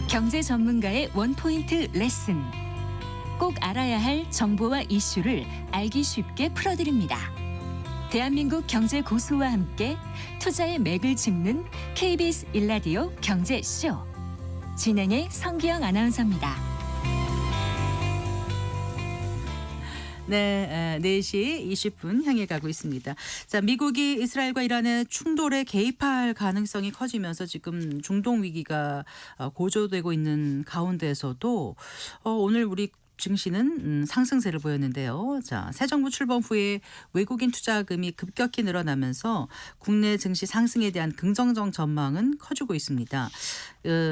경제 전문가의 원포인트 레슨. 꼭 알아야 할 정보와 이슈를 알기 쉽게 풀어드립니다. 대한민국 경제 고수와 함께 투자의 맥을 짚는 KBS 1라디오 경제쇼. 진행의 성기영 아나운서입니다. 네, 4시 20분 향해 가고 있습니다. 자, 미국이 이스라엘과 이란의 충돌에 개입할 가능성이 커지면서 지금 중동 위기가 고조되고 있는 가운데에서도 오늘 우리 증시는 상승세를 보였는데요. 자, 새 정부 출범 후에 외국인 투자금이 급격히 늘어나면서 국내 증시 상승에 대한 긍정적 전망은 커지고 있습니다.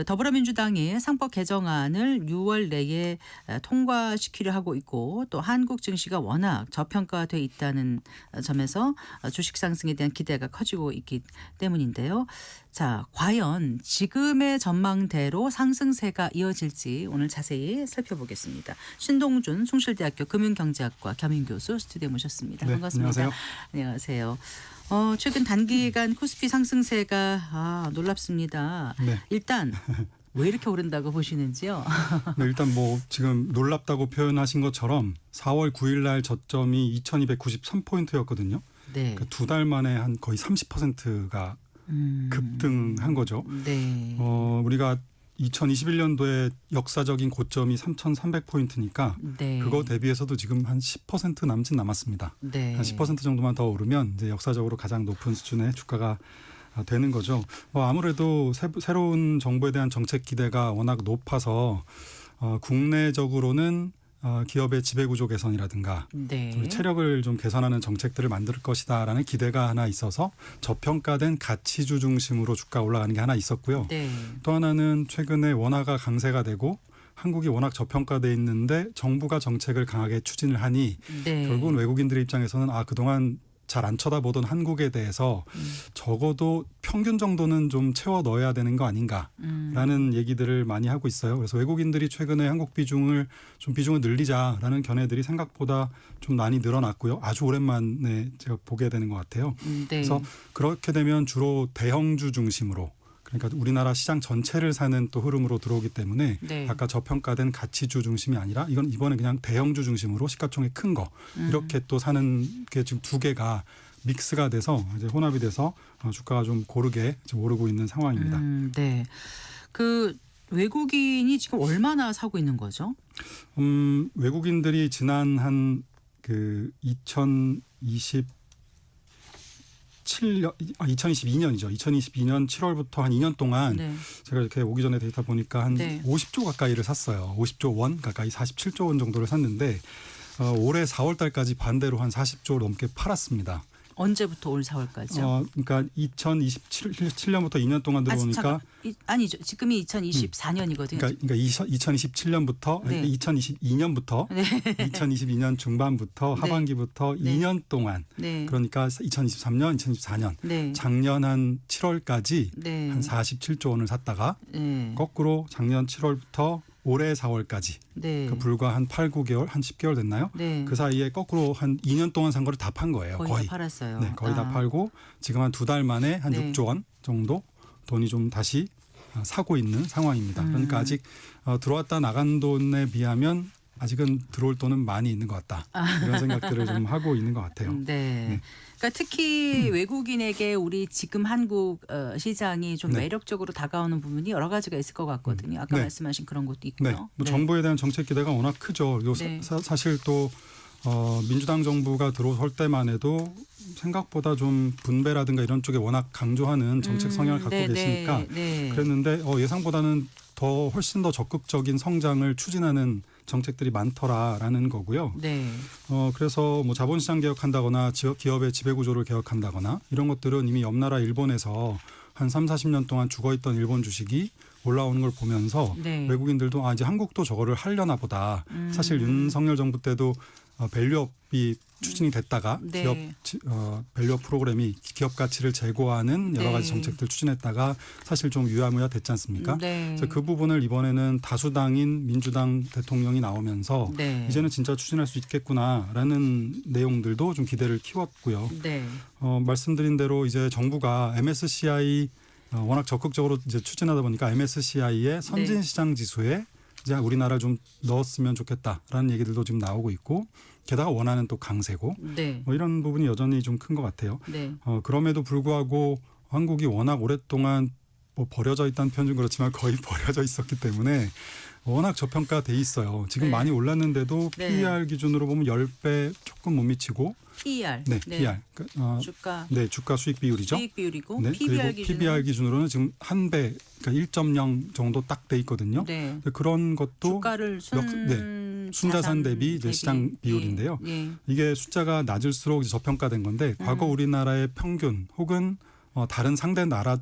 더불어민주당이 상법 개정안을 6월 내에 통과시키려 하고 있고 또 한국 증시가 워낙 저평가돼 있다는 점에서 주식 상승에 대한 기대가 커지고 있기 때문인데요. 자, 과연 지금의 전망대로 상승세가 이어질지 오늘 자세히 살펴보겠습니다. 신동준 숭실대학교 금융경제학과 겸임교수 스튜디오에 모셨습니다. 네, 반갑습니다. 안녕하세요. 최근 단기간 코스피 상승세가 놀랍습니다. 네. 일단 왜 이렇게 오른다고 보시는지요? 네, 일단 뭐 지금 놀랍다고 표현하신 것처럼 4월 9일 날 저점이 2293포인트였거든요. 네. 그러니까 2달 만에 한 거의 30%가 급등한 거죠. 네. 우리가 2021년도에 역사적인 고점이 3,300포인트니까 네. 그거 대비해서도 지금 한 10% 남짓 남았습니다. 네. 한 10% 정도만 더 오르면 이제 역사적으로 가장 높은 수준의 주가가 되는 거죠. 아무래도 새로운 정부에 대한 정책 기대가 워낙 높아서 국내적으로는 기업의 지배구조 개선이라든가 네. 체력을 좀 개선하는 정책들을 만들 것이다라는 기대가 하나 있어서 저평가된 가치주 중심으로 주가 올라가는 게 하나 있었고요. 네. 또 하나는 최근에 원화가 강세가 되고 한국이 워낙 저평가돼 있는데 정부가 정책을 강하게 추진을 하니 네. 결국은 외국인들의 입장에서는 그동안 잘 안 쳐다보던 한국에 대해서 적어도 평균 정도는 좀 채워 넣어야 되는 거 아닌가라는 얘기들을 많이 하고 있어요. 그래서 외국인들이 최근에 한국 비중을 늘리자라는 견해들이 생각보다 좀 많이 늘어났고요. 아주 오랜만에 제가 보게 되는 것 같아요. 네. 그래서 그렇게 되면 주로 대형주 중심으로 그러니까 우리나라 시장 전체를 사는 또 흐름으로 들어오기 때문에 네. 아까 저평가된 가치주 중심이 아니라 이건 이번에 그냥 대형주 중심으로 시가총액 큰 거 이렇게 또 사는 게 지금 두 개가 믹스가 돼서 이제 혼합이 돼서 주가가 좀 고르게 지금 오르고 있는 상황입니다. 네. 그 외국인이 지금 얼마나 사고 있는 거죠? 외국인들이 지난 한 2022년이죠. 2022년 7월부터 한 2년 동안 네. 제가 이렇게 오기 전에 데이터 보니까 한 네. 50조 가까이를 샀어요. 50조 원 가까이 47조 원 정도를 샀는데 올해 4월 달까지 반대로 한 40조 넘게 팔았습니다. 언제부터 올 4월까지요? 그러니까 2027년부터 2년 동안 들어오니까 아니죠. 지금이 2024년이거든요. 그러니까 2027년부터 네. 2022년부터 네. 2022년 중반부터 네. 하반기부터 네. 2년 동안 네. 그러니까 2023년, 2024년 네. 작년 한 7월까지 네. 한 47조 원을 샀다가 네. 거꾸로 작년 7월부터 올해 4월까지 네. 불과 한 8, 9개월, 한 10개월 됐나요? 네. 그 사이에 거꾸로 한 2년 동안 산 거를 다 판 거예요. 거의 다 팔았어요. 네, 거의 다 팔고 지금 한 2달 만에 한 네. 6조 원 정도 돈이 좀 다시 사고 있는 상황입니다. 그러니까 아직 들어왔다 나간 돈에 비하면 아직은 들어올 돈은 많이 있는 것 같다. 이런 생각들을 좀 하고 있는 것 같아요. 네. 그러니까 특히 외국인에게 우리 지금 한국 시장이 좀 네. 매력적으로 다가오는 부분이 여러 가지가 있을 것 같거든요. 아까 네. 말씀하신 그런 것도 네, 있고요. 뭐 네. 정부에 대한 정책 기대가 워낙 크죠. 그리고 네. 사실 또 민주당 정부가 들어설 때만 해도 생각보다 좀 분배라든가 이런 쪽에 워낙 강조하는 정책 성향을 갖고 네, 계시니까 네. 그랬는데 예상보다는 훨씬 더 적극적인 성장을 추진하는 정책들이 많더라라는 거고요. 네. 그래서 뭐 자본시장 개혁한다거나 기업의 지배구조를 개혁한다거나 이런 것들은 이미 옆 나라 일본에서 한 3, 40년 동안 죽어있던 일본 주식이 올라오는 걸 보면서 네. 외국인들도 이제 한국도 저거를 하려나 보다. 사실 윤석열 정부 때도 밸류업이 추진이 됐다가 네. 기업 밸류업 프로그램이 기업 가치를 제고하는 여러 가지 네. 정책들 추진했다가 사실 좀 유야무야 됐지 않습니까? 네. 그래서 그 부분을 이번에는 다수당인 민주당 대통령이 나오면서 네. 이제는 진짜 추진할 수 있겠구나라는 내용들도 좀 기대를 키웠고요. 네. 말씀드린 대로 이제 정부가 MSCI 워낙 적극적으로 이제 추진하다 보니까 MSCI의 선진 시장 지수에 이제 우리나라 좀 넣었으면 좋겠다라는 얘기들도 지금 나오고 있고 게다가 원하는 또 강세고 네. 뭐 이런 부분이 여전히 좀 큰 것 같아요. 네. 그럼에도 불구하고 한국이 워낙 오랫동안 뭐 버려져 있다는 표현 좀 그렇지만 거의 버려져 있었기 때문에 워낙 저평가돼 있어요. 지금 네. 많이 올랐는데도 네. PER 기준으로 보면 10배 조금 못 미치고 PER. 네, PER. 주가 네, 주가 수익 비율이죠. 수익 비율이고 네, PBR 그리고 기준으로 PBR 기준으로는 지금 한 배, 그러니까 1.0 정도 딱 돼 있거든요. 네. 그런 것도 주가를 순자산 대비 이제 시장 비율인데요. 예. 이게 숫자가 낮을수록 이제 저평가된 건데 과거 우리나라의 평균 혹은 다른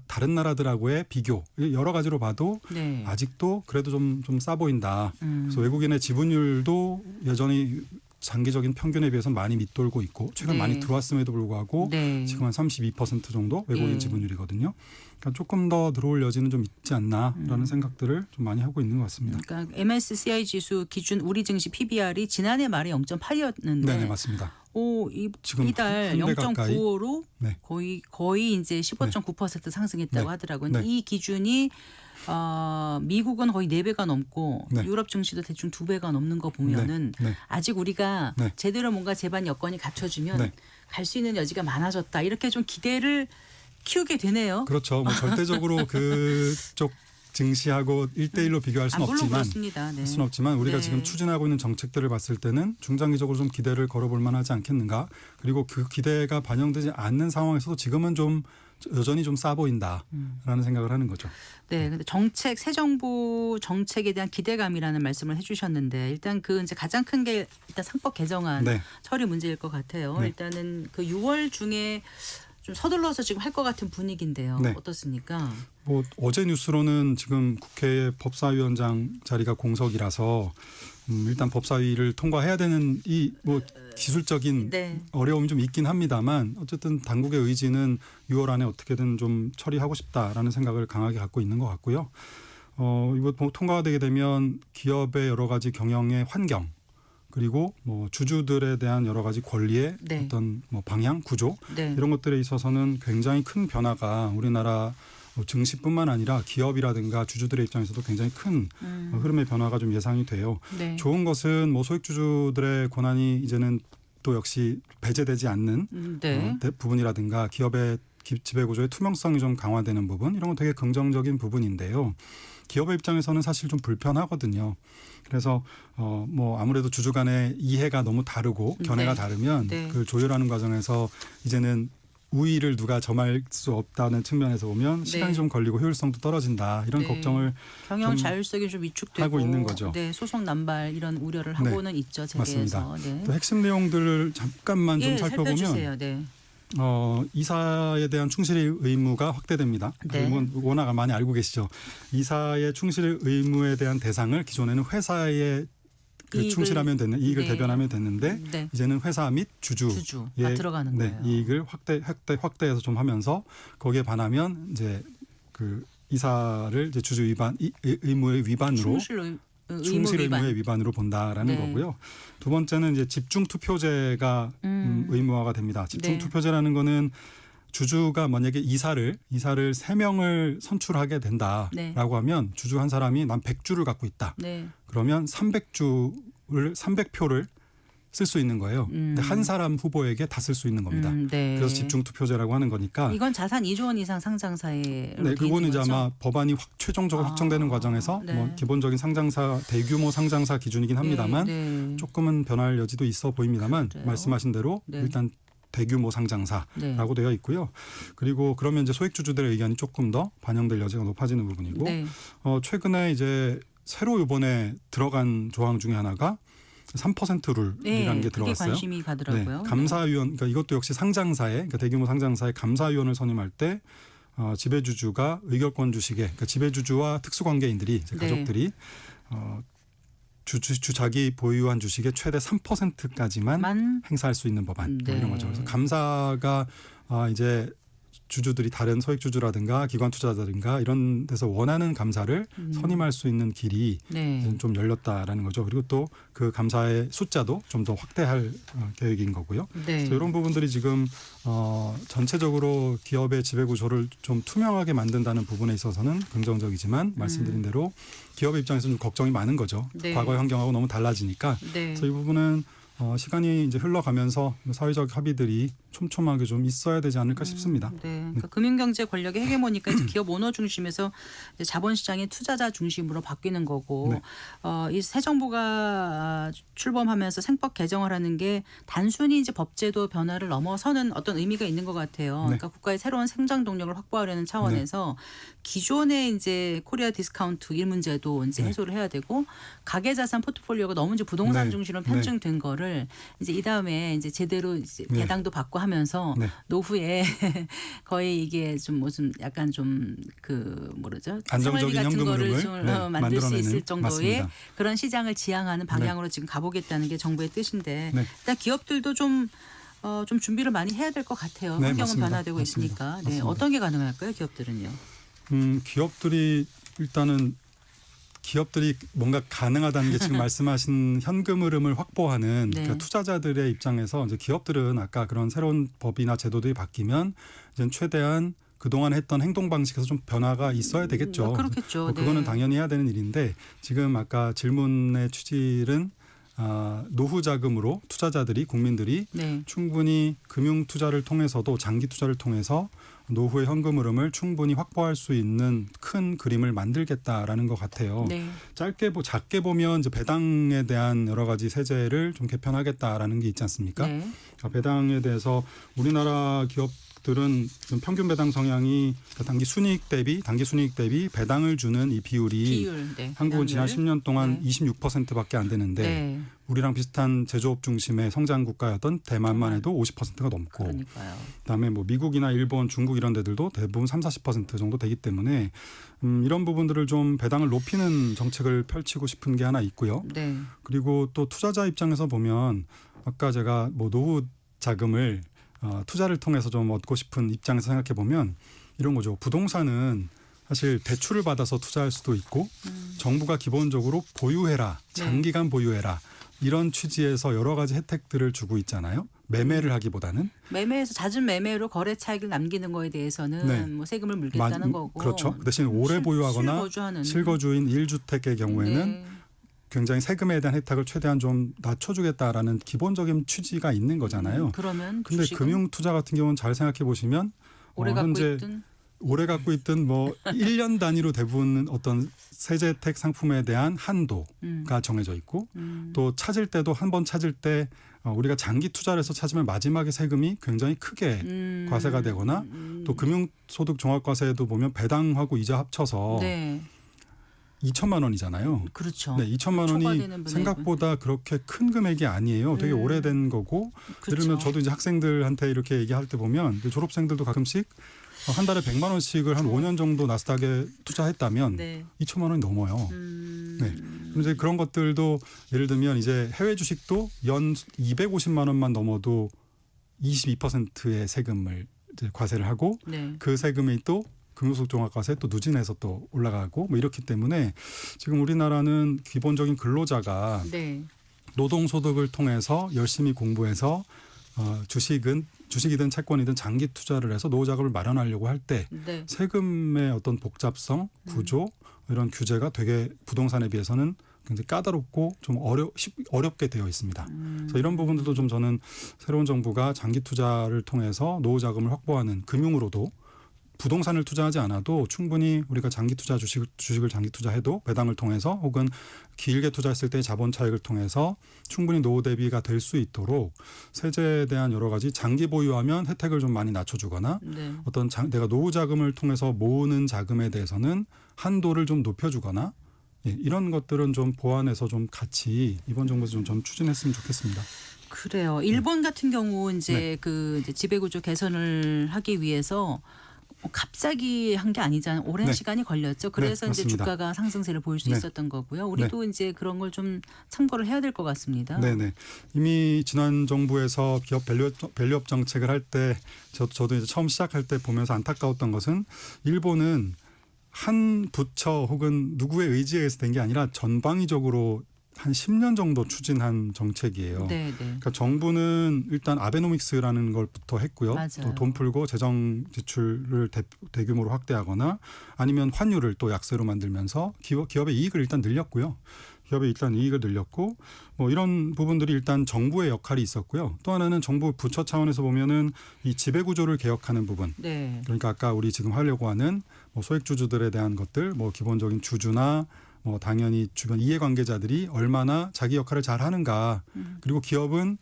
다른 나라들하고의 비교 여러 가지로 봐도 네. 아직도 그래도 좀 싸 보인다. 그래서 음. 외국인의 지분율도 여전히 장기적인 평균에 비해서 많이 밑돌고 있고 최근 네. 많이 들어왔음에도 불구하고 네. 지금 한 32% 정도 외국인 예. 지분율이거든요. 그러니까 조금 더 들어올 여지는 좀 있지 않나라는 생각들을 좀 많이 하고 있는 것 같습니다. 그러니까 MSCI 지수 기준 우리 증시 PBR이 지난해 말에 0.8이었는데 네, 맞습니다. 지금 이달 한배 가까이. 0.95로 네. 거의 이제 15.9% 상승했다고 네. 하더라고요. 네. 이 기준이 미국은 거의 4배가 넘고 네. 유럽 증시도 대충 2배가 넘는 거 보면은 네. 아직 우리가 네. 제대로 뭔가 제반 여건이 갖춰지면 네. 갈 수 있는 여지가 많아졌다. 이렇게 좀 기대를 키우게 되네요. 그렇죠. 뭐 절대적으로 그쪽 증시하고 1대1로 비교할 수는 물론 없지만 그렇습니다. 네. 수는 없지만 우리가 네. 지금 추진하고 있는 정책들을 봤을 때는 중장기적으로 좀 기대를 걸어볼 만하지 않겠는가. 그리고 그 기대가 반영되지 않는 상황에서도 지금은 좀 여전히 좀 싸 보인다라는 생각을 하는 거죠. 네, 근데 새 정부 정책에 대한 기대감이라는 말씀을 해주셨는데 일단 그 이제 가장 큰 게 일단 상법 개정안 네. 처리 문제일 것 같아요. 네. 일단은 그 6월 중에 좀 서둘러서 지금 할 것 같은 분위기인데요. 네. 어떻습니까? 뭐 어제 뉴스로는 지금 국회 법사위원장 자리가 공석이라서 일단 법사위를 통과해야 되는 이 뭐 기술적인 네. 어려움이 좀 있긴 합니다만 어쨌든 당국의 의지는 6월 안에 어떻게든 좀 처리하고 싶다라는 생각을 강하게 갖고 있는 것 같고요. 이거 통과가 되게 되면 기업의 여러 가지 경영의 환경 그리고 뭐 주주들에 대한 여러 가지 권리의 네. 어떤 뭐 방향 구조 네. 이런 것들에 있어서는 굉장히 큰 변화가 우리나라 증시뿐만 아니라 기업이라든가 주주들의 입장에서도 굉장히 큰 흐름의 변화가 좀 예상이 돼요. 네. 좋은 것은 뭐 소액주주들의 권한이 이제는 또 역시 배제되지 않는 네. 부분이라든가 기업의 지배구조의 투명성이 좀 강화되는 부분 이런 건 되게 긍정적인 부분인데요. 기업의 입장에서는 사실 좀 불편하거든요. 그래서 뭐 아무래도 주주 간의 이해가 너무 다르고 견해가 네. 다르면 네. 그 조율하는 과정에서 이제는 우위를 누가 점할 수 없다는 측면에서 보면 시간이 네. 좀 걸리고 효율성도 떨어진다 이런 네. 걱정을 경영 좀 자율성이 좀 위축되고 하고 있는 거죠. 네, 소송 남발 이런 우려를 하고는 있죠. 재계에서. 맞습니다. 네. 또 핵심 내용들을 잠깐만 좀 예, 살펴보면 살펴주세요. 네. 이사에 대한 충실 의무가 확대됩니다. 네. 그건 워낙 많이 알고 계시죠. 이사의 충실 의무에 대한 대상을 기존에는 회사의 충실하면 되는 이익을 네. 대변하면 됐는데 네. 이제는 회사 및 주주가 들어가는 거예요. 이익을 확대해서 좀 하면서 거기에 반하면 이제 그 이사를 이제 주주 위반 의무의 위반으로 충실 의무의 위반으로 본다라는 네. 거고요. 두 번째는 이제 집중 투표제가 의무화가 됩니다. 집중 네. 투표제라는 거는 주주가 만약에 이사를 3명을 선출하게 된다라고 네. 하면 주주 한 사람이 난 100주를 갖고 있다. 네. 그러면 300표를 쓸 수 있는 거예요. 근데 한 사람 후보에게 다 쓸 수 있는 겁니다. 네. 그래서 집중 투표제라고 하는 거니까. 이건 자산 2조 원 이상 상장사에 네, 그거는 이제 아마 법안이 최종적으로 확정되는 과정에서 네. 뭐 기본적인 상장사 대규모 상장사 기준이긴 합니다만 네. 조금은 변할 여지도 있어 보입니다만 그래요? 말씀하신 대로 네. 일단 대규모 상장사라고 네. 되어 있고요. 그리고 그러면 이제 소액주주들의 의견이 조금 더 반영될 여지가 높아지는 부분이고 네. 최근에 이제 새로 이번에 들어간 조항 중에 하나가 3% 룰이라는 게 들어갔어요. 그게 관심이 가더라고요. 네, 감사위원, 그러니까 이것도 역시 상장사에, 그러니까 대규모 상장사의 감사위원을 선임할 때 지배주주가 의결권 주식에, 그러니까 지배주주와 특수관계인들이 네. 가족들이 자기 보유한 주식의 최대 3%까지만 행사할 수 있는 법안 네. 이런 거죠. 그래서 감사가 이제 주주들이 다른 소액 주주라든가 기관 투자자든가 이런 데서 원하는 감사를 선임할 수 있는 길이 네. 좀 열렸다라는 거죠. 그리고 또 그 감사의 숫자도 좀 더 확대할 계획인 거고요. 네. 그래서 이런 부분들이 지금 전체적으로 기업의 지배 구조를 좀 투명하게 만든다는 부분에 있어서는 긍정적이지만 말씀드린 대로 기업의 입장에서 좀 걱정이 많은 거죠. 네. 과거의 환경하고 너무 달라지니까. 네. 그래서 이 부분은 시간이 이제 흘러가면서 사회적 합의들이 촘촘하게 좀 있어야 되지 않을까 싶습니다. 네, 그러니까 금융경제 권력의 헤게모니까 이제 기업 오너 중심에서 이제 자본시장의 투자자 중심으로 바뀌는 거고, 네. 이 새 정부가 출범하면서 생법 개정을 하는 게 단순히 이제 법제도 변화를 넘어서는 어떤 의미가 있는 것 같아요. 네. 그러니까 국가의 새로운 생장 동력을 확보하려는 차원에서 기존의 이제 코리아 디스카운트 일문제도 이제 네. 해소를 해야 되고, 가계자산 포트폴리오가 너무 이제 부동산 네. 중심으로 네. 편중된 거를 이제 이 다음에 이제 제대로 이제 네. 배당도 받고 하면서 네. 노후에 거의 이게 좀 무슨 약간 좀 그 뭐라죠? 안정적인 생활비 같은 현금 거를 흐름을 좀 네, 만들 수 만들어내는, 있을 정도의 맞습니다. 그런 시장을 지향하는 방향으로 지금 가보겠다는 게 정부의 뜻인데, 네. 일단 기업들도 좀 준비를 많이 해야 될 것 같아요. 네, 환경은 맞습니다. 변화되고 맞습니다. 있으니까. 네, 맞습니다. 어떤 게 가능할까요, 기업들은요? 기업들이 일단은 기업들이 뭔가 가능하다는 게 지금 말씀하신 현금 흐름을 확보하는 네. 그러니까 투자자들의 입장에서 이제 기업들은 아까 그런 새로운 법이나 제도들이 바뀌면 이제 최대한 그동안 했던 행동 방식에서 좀 변화가 있어야 되겠죠. 그렇겠죠. 그거는 네. 당연히 해야 되는 일인데 지금 아까 질문의 취지는 노후 자금으로 투자자들이 국민들이 네. 충분히 금융 투자를 통해서도 장기 투자를 통해서 노후의 현금 흐름을 충분히 확보할 수 있는 큰 그림을 만들겠다라는 것 같아요. 네. 작게 보면 이제 배당에 대한 여러 가지 세제를 좀 개편하겠다라는 게 있지 않습니까? 네. 배당에 대해서 우리나라 기업들은 좀 평균 배당 성향이 단기 순이익 대비 배당을 주는 이 비율이 네. 한국은 지난 배당률. 10년 동안 네. 26%밖에 안 되는데 네. 우리랑 비슷한 제조업 중심의 성장 국가였던 대만만 해도 50%가 넘고 그러니까요. 그다음에 뭐 미국이나 일본, 중국 이런 데들도 대부분 30-40% 정도 되기 때문에 이런 부분들을 좀 배당을 높이는 정책을 펼치고 싶은 게 하나 있고요. 네. 그리고 또 투자자 입장에서 보면 아까 제가 뭐 노후 자금을 투자를 통해서 좀 얻고 싶은 입장에서 생각해 보면 이런 거죠. 부동산은 사실 대출을 받아서 투자할 수도 있고 정부가 기본적으로 보유해라, 장기간 보유해라 이런 취지에서 여러 가지 혜택들을 주고 있잖아요. 매매를 하기보다는. 매매에서 잦은 매매로 거래 차익을 남기는 거에 대해서는 네. 뭐 세금을 물겠다는 거고. 그렇죠. 그 대신 오래 보유하거나 실거주하는. 실거주인 1주택의 경우에는 네. 굉장히 세금에 대한 혜택을 최대한 좀 낮춰주겠다라는 기본적인 취지가 있는 거잖아요. 그러면 근데 주식은 금융 투자 같은 경우는 잘 생각해 보시면 오래 갖고 현재 있든 오래 갖고 있던 뭐 1년 단위로 대부분 어떤 세제 혜택 상품에 대한 한도가 정해져 있고 또 찾을 때도 한 번 찾을 때 우리가 장기 투자를 해서 찾으면 마지막에 세금이 굉장히 크게 과세가 되거나 또 금융소득 종합과세에도 보면 배당하고 이자 합쳐서 네. 2천만 원이잖아요. 그렇죠. 네, 2천만 원이 초과되는 분의 생각보다 그렇게 큰 금액이 아니에요. 되게 오래된 거고. 그렇죠. 예를 들면 저도 이제 학생들한테 이렇게 얘기할 때 보면 졸업생들도 가끔씩 한 달에 100만 원씩을 한 5년 정도 나스닥에 투자했다면 네. 2천만 원이 넘어요. 네. 그럼 이제 그런 것들도 예를 들면 이제 해외 주식도 연 250만 원만 넘어도 22%의 세금을 이제 과세를 하고 네. 그 세금이 또 금융소득 종합과세 또 누진해서 또 올라가고 뭐 이렇기 때문에 지금 우리나라는 기본적인 근로자가 네. 노동소득을 통해서 열심히 공부해서 주식이든 채권이든 장기 투자를 해서 노후 자금을 마련하려고 할 때 네. 세금의 어떤 복잡성, 구조 이런 규제가 되게 부동산에 비해서는 굉장히 까다롭고 좀 어렵게 되어 있습니다. 그래서 이런 부분들도 좀 저는 새로운 정부가 장기 투자를 통해서 노후 자금을 확보하는 금융으로도 부동산을 투자하지 않아도 충분히 우리가 장기 투자 주식을 장기 투자해도 배당을 통해서 혹은 길게 투자했을 때 자본 차익을 통해서 충분히 노후 대비가 될 수 있도록 세제에 대한 여러 가지 장기 보유하면 혜택을 좀 많이 낮춰주거나 네. 어떤 내가 노후 자금을 통해서 모으는 자금에 대해서는 한도를 좀 높여주거나 이런 것들은 좀 보완해서 좀 같이 이번 정부에서 좀 추진했으면 좋겠습니다. 그래요. 일본 같은 경우 이제 네. 그 이제 지배구조 개선을 하기 위해서 갑자기 한 게 아니잖아요. 오랜 네. 시간이 걸렸죠. 그래서 네, 이제 맞습니다. 주가가 상승세를 보일 수 네. 있었던 거고요. 우리도 이제 그런 걸 좀 참고를 해야 될 것 같습니다. 네네. 이미 지난 정부에서 기업 밸류업 정책을 할 때 저도 이제 처음 시작할 때 보면서 안타까웠던 것은 일본은 한 부처 혹은 누구의 의지에 의해서 된 게 아니라 전방위적으로 한 10년 정도 추진한 정책이에요. 네, 네. 그러니까 정부는 일단 아베노믹스라는 걸부터 했고요. 맞아요. 또 돈 풀고 재정 지출을 대규모로 확대하거나 아니면 환율을 또 약세로 만들면서 기업의 이익을 일단 늘렸고요. 기업의 일단 이익을 늘렸고 뭐 이런 부분들이 일단 정부의 역할이 있었고요. 또 하나는 정부 부처 차원에서 보면은 이 지배 구조를 개혁하는 부분. 네. 그러니까 아까 우리 지금 하려고 하는 뭐 소액주주들에 대한 것들, 뭐 기본적인 주주나 뭐 당연히 주변 이해관계자들이 얼마나 자기 역할을 잘 하는가. 그리고 기업은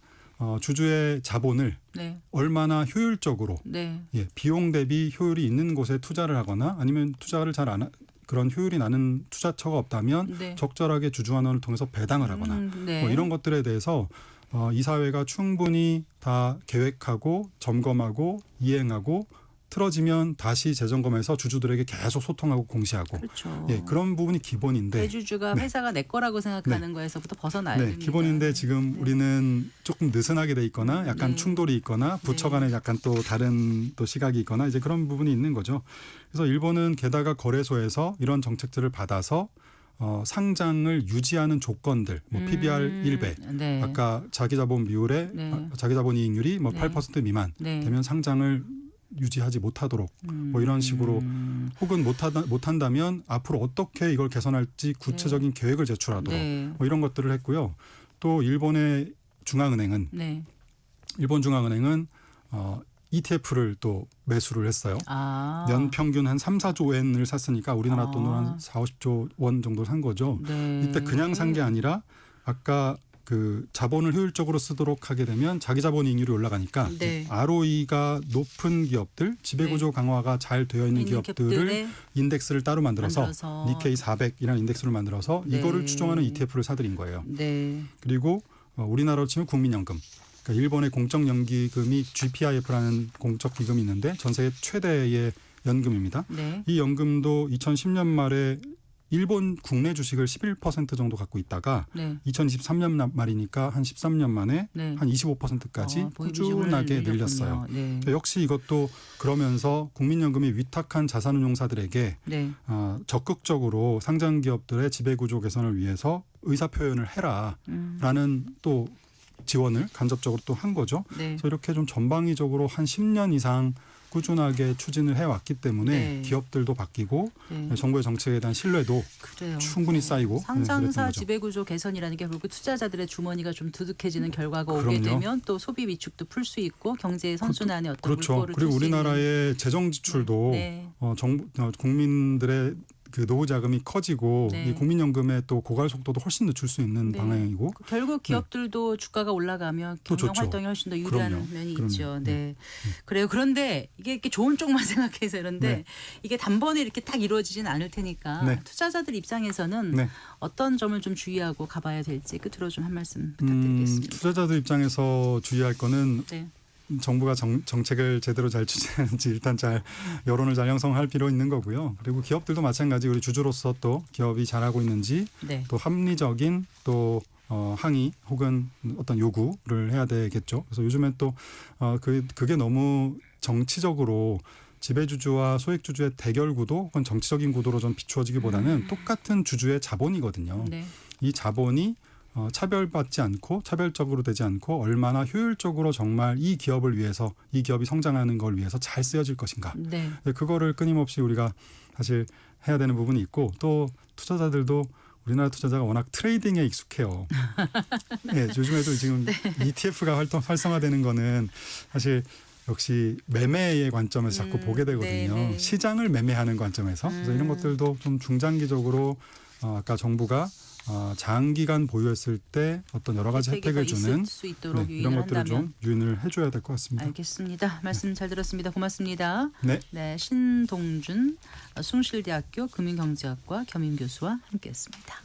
주주의 자본을 네. 얼마나 효율적으로 네. 비용 대비 효율이 있는 곳에 투자를 하거나 아니면 투자를 잘 안 그런 효율이 나는 투자처가 없다면 네. 적절하게 주주환원을 통해서 배당을 하거나 네. 뭐 이런 것들에 대해서 이 사회가 충분히 다 계획하고 점검하고 이행하고 틀어지면 다시 재점검해서 주주들에게 계속 소통하고 공시하고 그렇죠. 그런 부분이 기본인데 대주주가 회사가 내 거라고 생각하는 거에서부터 벗어나야 됩니다. 기본인데 지금 네. 우리는 조금 느슨하게 돼 있거나 약간 네. 충돌이 있거나 부처 간에 약간 또 다른 또 시각이 있거나 이제 그런 부분이 있는 거죠. 그래서 일본은 게다가 거래소에서 이런 정책들을 받아서 상장을 유지하는 조건들, 뭐 PBR 1배, 네. 아까 자기자본 비율에 네. 자기자본 이익률이 뭐 네. 8% 미만 네. 되면 상장을 유지하지 못하도록 뭐 이런 식으로 혹은 못한다면 앞으로 어떻게 이걸 개선할지 구체적인 계획을 제출하도록 네. 뭐 이런 것들을 했고요. 또 일본의 중앙은행은 네. 일본 중앙은행은 ETF를 또 매수를 했어요. 연 평균 한 3, 4조 엔을 샀으니까 우리나라 돈으로 한 4, 50조 원 정도 산 거죠. 네. 이때 그냥 산 게 아니라 아까 그 자본을 효율적으로 쓰도록 하게 되면 자기 자본 이익률이 올라가니까 네. ROE가 높은 기업들, 지배구조 강화가 잘 되어 있는 기업들을 인덱스를 따로 만들어서 니케이 400이라는 인덱스를 만들어서 네. 이거를 추종하는 ETF를 사들인 거예요. 네. 그리고 우리나라로 치면 국민연금. 그러니까 일본의 공적연기금이 GPIF라는 공적 기금이 있는데 전 세계 최대의 연금입니다. 네. 이 연금도 2010년 말에 일본 국내 주식을 11% 정도 갖고 있다가 네. 2023년 말이니까 한 13년 만에 네. 한 25%까지 보유 꾸준하게 비중을 늘렸어요. 네. 역시 이것도 그러면서 국민연금이 위탁한 자산운용사들에게 네. 적극적으로 상장 기업들의 지배구조 개선을 위해서 의사표현을 해라라는 또 지원을 간접적으로 또 한 거죠. 네. 그래서 이렇게 좀 전방위적으로 한 10년 이상 꾸준하게 추진을 해왔기 때문에 네. 기업들도 바뀌고 네. 정부의 정책에 대한 신뢰도 그래요. 충분히 쌓이고 상장사 그랬던 거죠. 지배구조 개선이라는 게 결국 투자자들의 주머니가 좀 두둑해지는 결과가 오게 그럼요. 되면 또 소비 위축도 풀 수 있고 경제 선순환의 어떤 그렇죠. 물꼬를 그리고 틀 수 있는. 우리나라의 재정 지출도 네. 정부 국민들의 그 노후 자금이 커지고 네. 이 국민연금의 또 고갈 속도도 훨씬 늦출 수 있는 네. 방향이고 결국 기업들도 주가가 올라가면 또 경영 좋죠. 활동이 훨씬 더 유리한 그럼요. 면이 그럼요. 있죠. 네. 그래요. 그런데 이게 이렇게 좋은 쪽만 생각해서 이런데 네. 이게 단번에 이렇게 딱 이루어지진 않을 테니까 네. 투자자들 입장에서는 네. 어떤 점을 좀 주의하고 가봐야 될지 끝으로 좀 한 말씀 부탁드리겠습니다. 투자자들 입장에서 주의할 거는 네. 정부가 정책을 제대로 잘 추진하는지 일단 잘 여론을 잘 형성할 필요 있는 거고요. 그리고 기업들도 마찬가지 우리 주주로서 또 기업이 잘하고 있는지 네. 또 합리적인 또 항의 혹은 어떤 요구를 해야 되겠죠. 그래서 요즘엔 또 그게 너무 정치적으로 지배주주와 소액주주의 대결 구도 혹은 정치적인 구도로 좀 비추어지기보다는 똑같은 주주의 자본이거든요. 네. 이 자본이 차별받지 않고 차별적으로 되지 않고 얼마나 효율적으로 정말 이 기업을 위해서 이 기업이 성장하는 걸 위해서 잘 쓰여질 것인가. 네. 그거를 끊임없이 우리가 사실 해야 되는 부분이 있고 또 투자자들도 우리나라 투자자가 워낙 트레이딩에 익숙해요. 네, 요즘에도 지금 ETF가 활성화되는 거는 사실 역시 매매의 관점에서 자꾸 보게 되거든요. 네. 시장을 매매하는 관점에서. 그래서 이런 것들도 좀 중장기적으로 아까 정부가 장기간 보유했을 때 어떤 여러 가지 혜택을 주는 수 있도록 이런 것들을 한다면. 좀 유인을 해줘야 될 것 같습니다. 알겠습니다. 말씀 잘 들었습니다. 고맙습니다. 네. 네, 신동준 숭실대학교 금융경제학과 겸임교수와 함께했습니다.